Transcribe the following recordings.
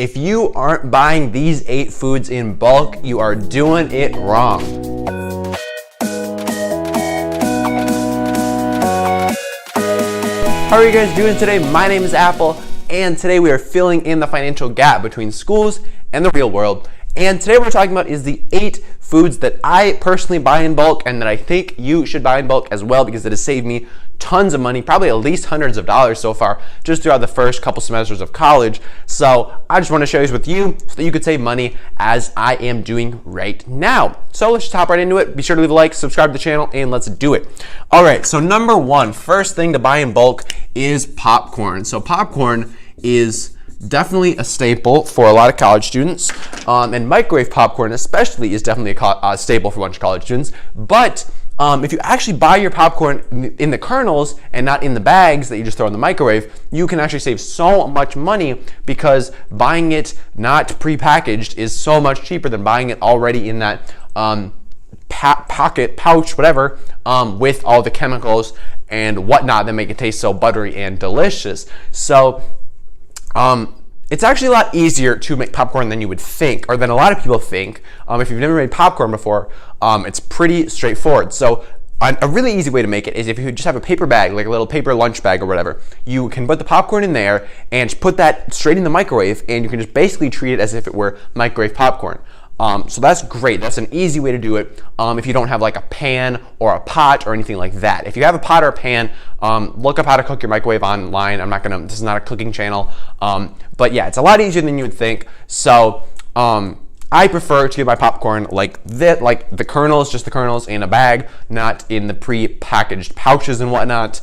If you aren't buying these 8 foods in bulk, you are doing it wrong. How are you guys doing today? My name is Apple, and today we are filling in the financial gap between schools and the real world. And today what we're talking about is the 8 foods that I personally buy in bulk and that I think you should buy in bulk as well, because it has saved me tons of money, probably at least hundreds of dollars so far, just throughout the first couple semesters of college. So I just want to share this with you so that you could save money as I am doing right now. So let's just hop right into it. Be sure to leave a like, subscribe to the channel, and let's do it. All right, so number one, first thing to buy in bulk is popcorn. So popcorn is definitely a staple for a lot of college students, and microwave popcorn especially is definitely a staple for a bunch of college students. But if you actually buy your popcorn in the kernels and not in the bags that you just throw in the microwave, you can actually save so much money, because buying it not prepackaged is so much cheaper than buying it already in that pouch, whatever, with all the chemicals and whatnot that make it taste so buttery and delicious. So it's actually a lot easier to make popcorn than you would think, or than a lot of people think. If you've never made popcorn before, it's pretty straightforward. So a really easy way to make it is if you just have a paper bag, like a little paper lunch bag or whatever. You can put the popcorn in there and put that straight in the microwave, and you can just basically treat it as if it were microwave popcorn. So that's great. That's an easy way to do it if you don't have like a pan or a pot or anything like that. If you have a pot or a pan, look up how to cook your microwave online. This is not a cooking channel. But yeah, it's a lot easier than you would think. So I prefer to get my popcorn like that, like the kernels, just the kernels in a bag, not in the pre-packaged pouches and whatnot,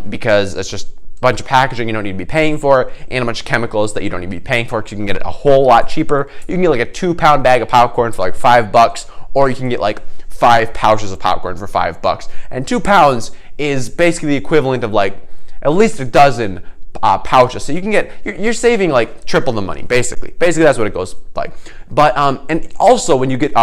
because it's just bunch of packaging you don't need to be paying for, and a bunch of chemicals that you don't need to be paying for, because you can get it a whole lot cheaper. You can get like a 2-pound bag of popcorn for like $5, or you can get like 5 pouches of popcorn for $5. And 2 pounds is basically the equivalent of like at least a dozen pouches. So you can get, you're saving like triple the money, basically. Basically that's what it goes like. But and also when you get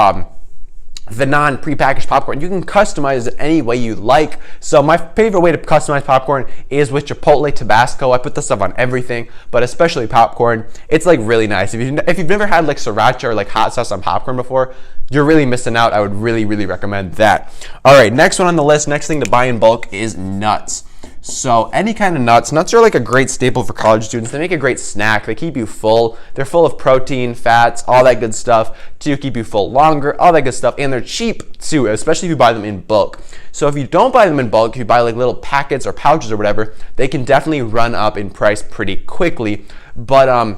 the non-prepackaged popcorn, you can customize it any way you like. So my favorite way to customize popcorn is with Chipotle Tabasco. I put this stuff on everything, but especially popcorn. It's like really nice. If you've never had like sriracha or like hot sauce on popcorn before, you're really missing out. I would really recommend that. All right, next one on the list, next thing to buy in bulk is nuts. So any kind of nuts. Nuts are like a great staple for college students. They make a great snack. They keep you full. They're full of protein, fats, all that good stuff to keep you full longer, all that good stuff. And they're cheap too, especially if you buy them in bulk. So if you don't buy them in bulk, if you buy like little packets or pouches or whatever, they can definitely run up in price pretty quickly. But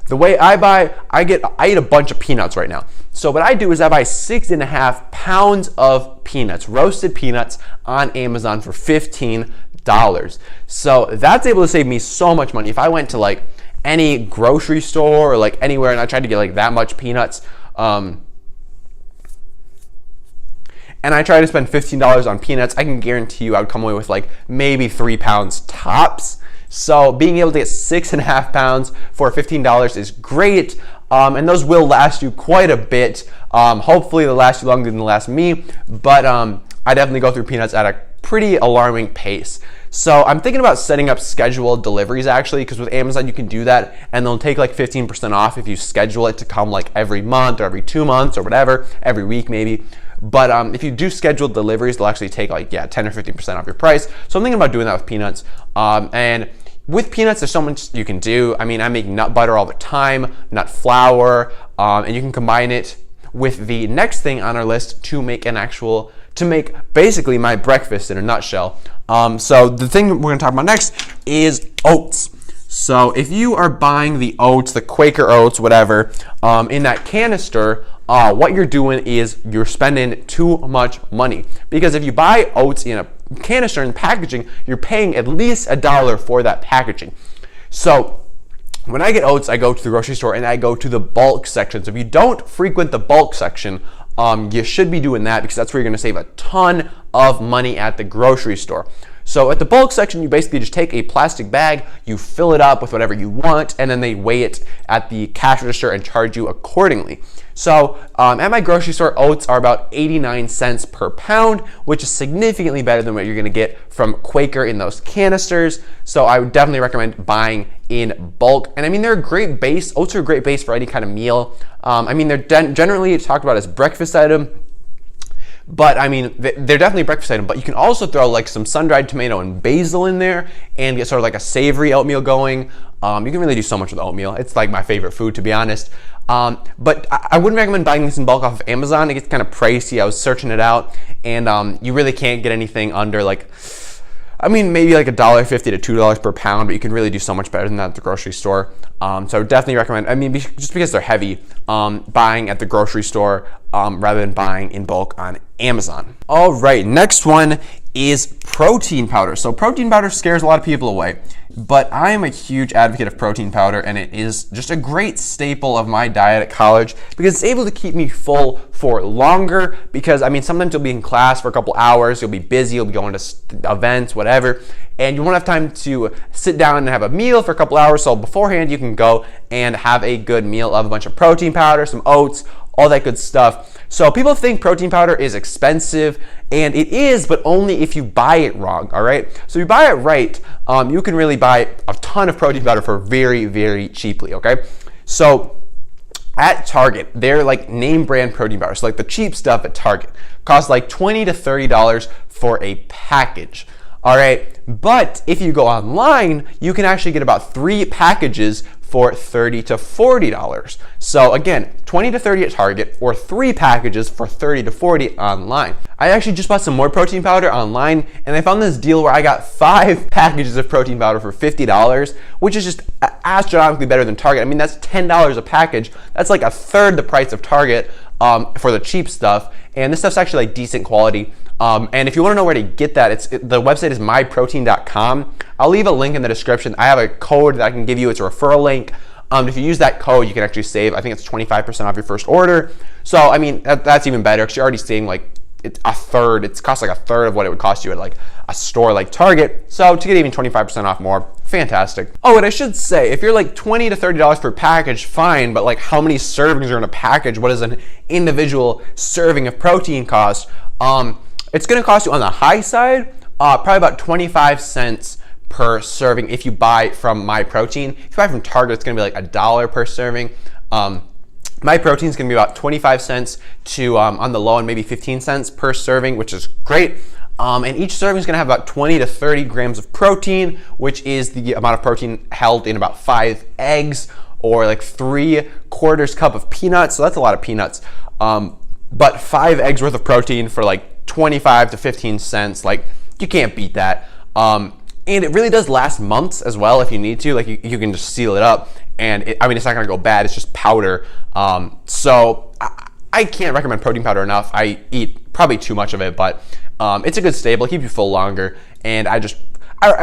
the way I eat a bunch of peanuts right now. So what I do is I buy 6.5 pounds of peanuts, roasted peanuts, on Amazon for $15. So that's able to save me so much money. If I went to like any grocery store or like anywhere and I tried to get like that much peanuts, and I try to spend $15 on peanuts, I can guarantee you I would come away with like maybe 3 pounds tops. So being able to get 6.5 pounds for $15 is great. And those will last you quite a bit. Hopefully they'll last you longer than they last me, but I definitely go through peanuts at a pretty alarming pace. So I'm thinking about setting up scheduled deliveries actually, because with Amazon you can do that, and they'll take like 15% off if you schedule it to come like every month or every 2 months or whatever, every week maybe. But if you do scheduled deliveries, they'll actually take like 10 or 15% off your price. So I'm thinking about doing that with peanuts. And with peanuts, there's so much you can do. I mean, I make nut butter all the time, nut flour, and you can combine it with the next thing on our list to make basically my breakfast in a nutshell. So the thing we're gonna talk about next is oats. So if you are buying the oats, the Quaker oats, whatever, in that canister, what you're doing is you're spending too much money. Because if you buy oats in a canister and packaging, you're paying at least $1 for that packaging. So when I get oats, I go to the grocery store and I go to the bulk section. So if you don't frequent the bulk section, you should be doing that, because that's where you're going to save a ton of money at the grocery store. So at the bulk section, you basically just take a plastic bag, you fill it up with whatever you want, and then they weigh it at the cash register and charge you accordingly. So at my grocery store, oats are about 89 cents per pound, which is significantly better than what you're gonna get from Quaker in those canisters. So I would definitely recommend buying in bulk. And I mean, they're a great base. Oats are a great base for any kind of meal. I mean, they're generally talked about as breakfast item. But I mean, they're definitely a breakfast item, but you can also throw like some sun-dried tomato and basil in there and get sort of like a savory oatmeal going. You can really do so much with oatmeal. It's like my favorite food, to be honest. But I wouldn't recommend buying this in bulk off of Amazon. It gets kind of pricey. I was searching it out, and you really can't get anything under like, I mean, maybe like $1.50 to $2 per pound, but you can really do so much better than that at the grocery store. So I would definitely recommend, I mean, just because they're heavy, buying at the grocery store rather than buying in bulk on Amazon. All right, next one is protein powder. So protein powder scares a lot of people away, but I am a huge advocate of protein powder, and it is just a great staple of my diet at college because it's able to keep me full for longer. Because I mean, sometimes you'll be in class for a couple hours, you'll be busy, you'll be going to events, whatever, and you won't have time to sit down and have a meal for a couple hours. So beforehand, you can go and have a good meal of a bunch of protein powder, some oats, all that good stuff. So people think protein powder is expensive, and it is, but only if you buy it wrong, all right? So if you buy it right, you can really buy a ton of protein powder for very, very cheaply, okay? So at Target, they're like name brand protein powder. So like the cheap stuff at Target costs like $20 to $30 for a package. All right, but if you go online, you can actually get about 3 packages for $30 to $40. So again, $20 to $30 at Target, or 3 packages for $30 to $40 online. I actually just bought some more protein powder online, and I found this deal where I got 5 packages of protein powder for $50, which is just astronomically better than Target. I mean, that's $10 a package. That's like a third the price of Target for the cheap stuff, and this stuff's actually like decent quality. And if you want to know where to get that, the website is myprotein.com. I'll leave a link in the description. I have a code that I can give you. It's a referral link. If you use that code, you can actually save, I think it's 25% off your first order. So, I mean, that's even better because you're already saving like it's a third. It costs like a third of what it would cost you at like a store like Target. So to get even 25% off more, fantastic. Oh, and I should say, if you're like $20 to $30 per package, fine, but like how many servings are in a package? What does an individual serving of protein cost? It's gonna cost you on the high side, probably about 25 cents per serving if you buy from MyProtein. If you buy from Target, it's gonna be like $1 per serving. MyProtein is gonna be about 25 cents to, on the low end, maybe 15 cents per serving, which is great. And each serving is gonna have about 20 to 30 grams of protein, which is the amount of protein held in about 5 eggs, or like 3/4 cup of peanuts. So that's a lot of peanuts. But 5 eggs worth of protein for like 25 to 15 cents, like you can't beat that. And it really does last months as well if you need to. Like you can just seal it up, and I mean, it's not gonna go bad. It's just powder. So I can't recommend protein powder enough. I eat probably too much of it, but it's a good staple. Keep you full longer, and I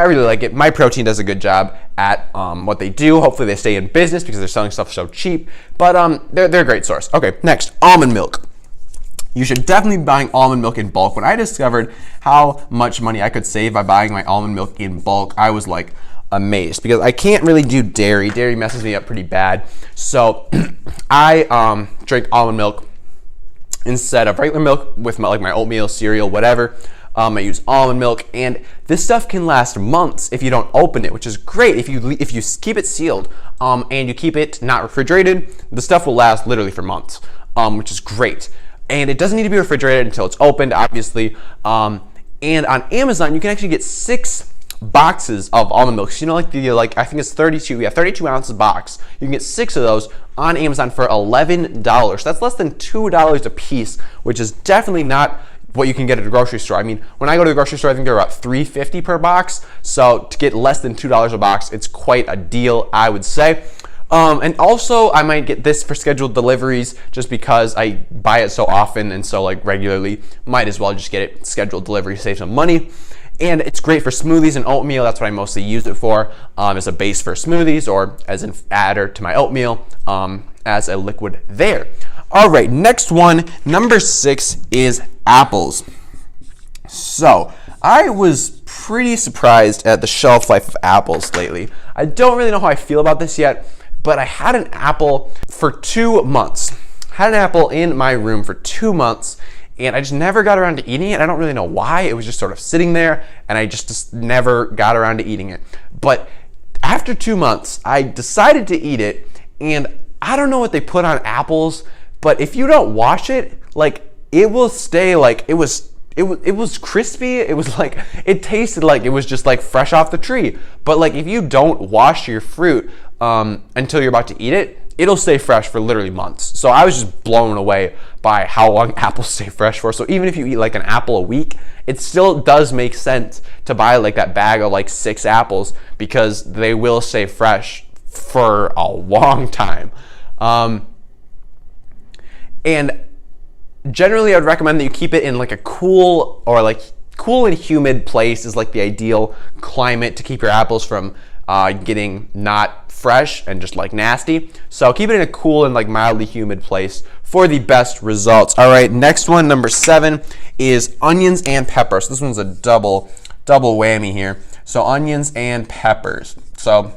really like it. MyProtein does a good job at what they do. Hopefully they stay in business because they're selling stuff so cheap. But they're a great source. Okay, next, almond milk. You should definitely be buying almond milk in bulk. When I discovered how much money I could save by buying my almond milk in bulk, I was like amazed because I can't really do dairy. Dairy messes me up pretty bad. So I drink almond milk instead of regular milk with my oatmeal, cereal, whatever. I use almond milk, and this stuff can last months if you don't open it, which is great. If you keep it sealed and you keep it not refrigerated, the stuff will last literally for months, which is great. And it doesn't need to be refrigerated until it's opened, obviously. And on Amazon, you can actually get 6 boxes of almond milk. So, you know, I think it's 32 ounces box. You can get 6 of those on Amazon for $11. So that's less than $2 a piece, which is definitely not what you can get at a grocery store. I mean, when I go to the grocery store, I think they're about $3.50 per box. So to get less than $2 a box, it's quite a deal, I would say. And also, I might get this for scheduled deliveries just because I buy it so often and so like regularly. Might as well just get it scheduled delivery, save some money. And it's great for smoothies and oatmeal. That's what I mostly use it for, as a base for smoothies or as an adder to my oatmeal, as a liquid there. All right, next one, number 6 is apples. So I was pretty surprised at the shelf life of apples lately. I don't really know how I feel about this yet, but I had an apple for 2 months. Had an apple in my room for 2 months, and I just never got around to eating it. I don't really know why. It was just sort of sitting there, and I just never got around to eating it. But after 2 months, I decided to eat it, and I don't know what they put on apples, but if you don't wash it, like, it will stay like it was crispy. It was like, it tasted like it was just like fresh off the tree. But like, if you don't wash your fruit until you're about to eat it, it'll stay fresh for literally months. So I was just blown away by how long apples stay fresh for. So even if you eat like an apple a week, it still does make sense to buy like that bag of like 6 apples, because they will stay fresh for a long time. And generally, I'd recommend that you keep it in like a cool and humid place is like the ideal climate to keep your apples from getting not fresh and just like nasty. So keep it in a cool and like mildly humid place for the best results. All right, next one, number 7, is onions and peppers. This one's a double whammy here. So onions and peppers. So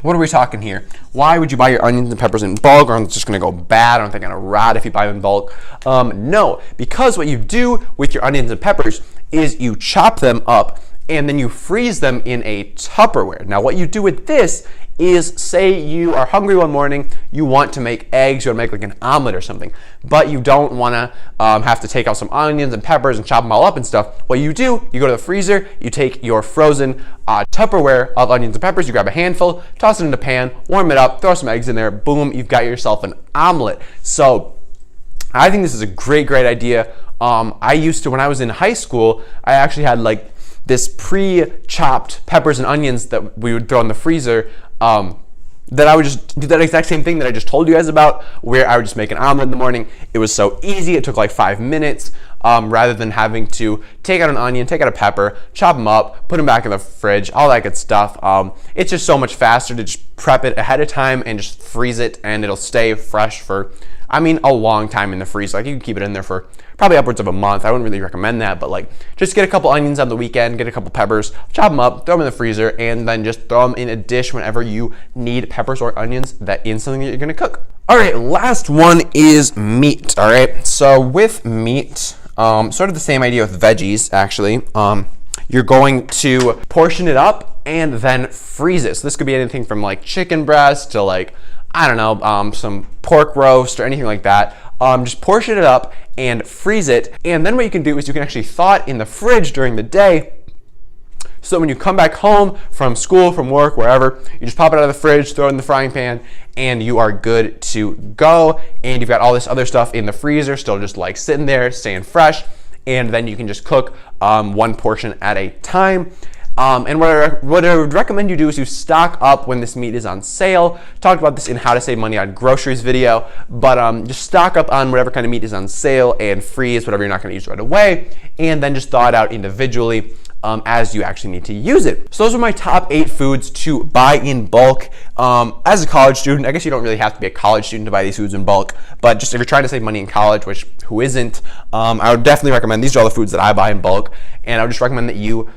what are we talking here? Why would you buy your onions and peppers in bulk? Or it's just gonna go bad? Aren't they gonna rot if you buy them in bulk? No, because what you do with your onions and peppers is you chop them up and then you freeze them in a Tupperware. Now what you do with this is, say you are hungry one morning, you want to make eggs, you want to make like an omelet or something, but you don't want to have to take out some onions and peppers and chop them all up and stuff. What you do, you go to the freezer, you take your frozen Tupperware of onions and peppers, you grab a handful, toss it in a pan, warm it up, throw some eggs in there, boom, you've got yourself an omelet. So I think this is a great idea. I used to, when I was in high school, I actually had like this pre-chopped peppers and onions that we would throw in the freezer, that I would just do that exact same thing that I just told you guys about, where I would just make an omelet in the morning. It was so easy. It took like 5 minutes, rather than having to take out an onion, take out a pepper, chop them up, put them back in the fridge, all that good stuff. It's just so much faster to just prep it ahead of time and just freeze it, and it'll stay fresh for, I mean, a long time in the freezer. Like, you can keep it in there for probably upwards of a month. I wouldn't really recommend that, but like, just get a couple onions on the weekend, get a couple peppers, chop them up, throw them in the freezer, and then just throw them in a dish whenever you need peppers or onions that in something that you're gonna cook. All right, last one is meat. All right, so with meat, sort of the same idea with veggies, actually. You're going to portion it up and then freeze it. So this could be anything from like chicken breast to like, I don't know, some pork roast or anything like that. Just portion it up and freeze it. And then what you can do is you can actually thaw it in the fridge during the day. So when you come back home from school, from work, wherever, you just pop it out of the fridge, throw it in the frying pan, and you are good to go. And you've got all this other stuff in the freezer, still just like sitting there, staying fresh. And then you can just cook one portion at a time. And what I would recommend you do is you stock up when this meat is on sale. Talked about this in How to Save Money on Groceries video, but just stock up on whatever kind of meat is on sale and freeze whatever you're not going to use right away, and then just thaw it out individually as you actually need to use it. So those are my top 8 foods to buy in bulk. As a college student, I guess you don't really have to be a college student to buy these foods in bulk, but just if you're trying to save money in college, which who isn't, I would definitely recommend, these are all the foods that I buy in bulk, and I would just recommend that you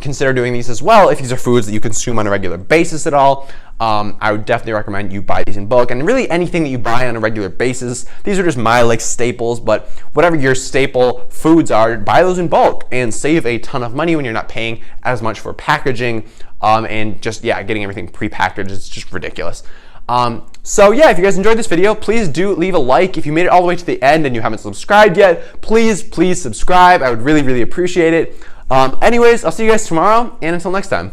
consider doing these as well if these are foods that you consume on a regular basis at all. I would definitely recommend you buy these in bulk, and really anything that you buy on a regular basis. These are just my like staples, but whatever your staple foods are, buy those in bulk and save a ton of money when you're not paying as much for packaging and just getting everything pre-packaged. It's just ridiculous. So yeah, if you guys enjoyed this video, please do leave a like. If you made it all the way to the end and you haven't subscribed yet, please subscribe. I would really appreciate it. Anyways, I'll see you guys tomorrow, and until next time.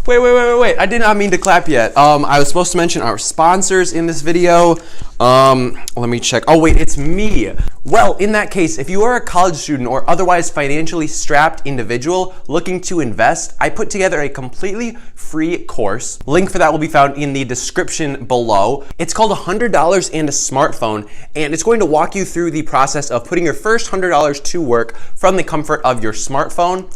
Wait. I did not mean to clap yet. I was supposed to mention our sponsors in this video. Let me check. Oh wait, it's me. Well, in that case, if you are a college student or otherwise financially strapped individual looking to invest, I put together a completely free course. Link for that will be found in the description below. It's called $100 and a Smartphone, and it's going to walk you through the process of putting your first $100 to work from the comfort of your smartphone.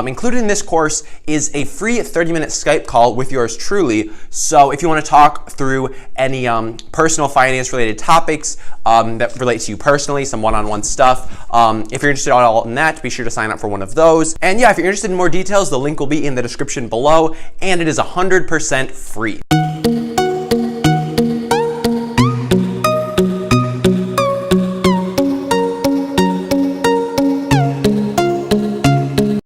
included in this course is a free 30-minute Skype call with yours truly. So if you want to talk through any personal finance related topics that relate to you personally, some one-on-one stuff, if you're interested at all in that, be sure to sign up for one of those. And yeah, if you're interested in more details, the link will be in the description below, and it is 100% free.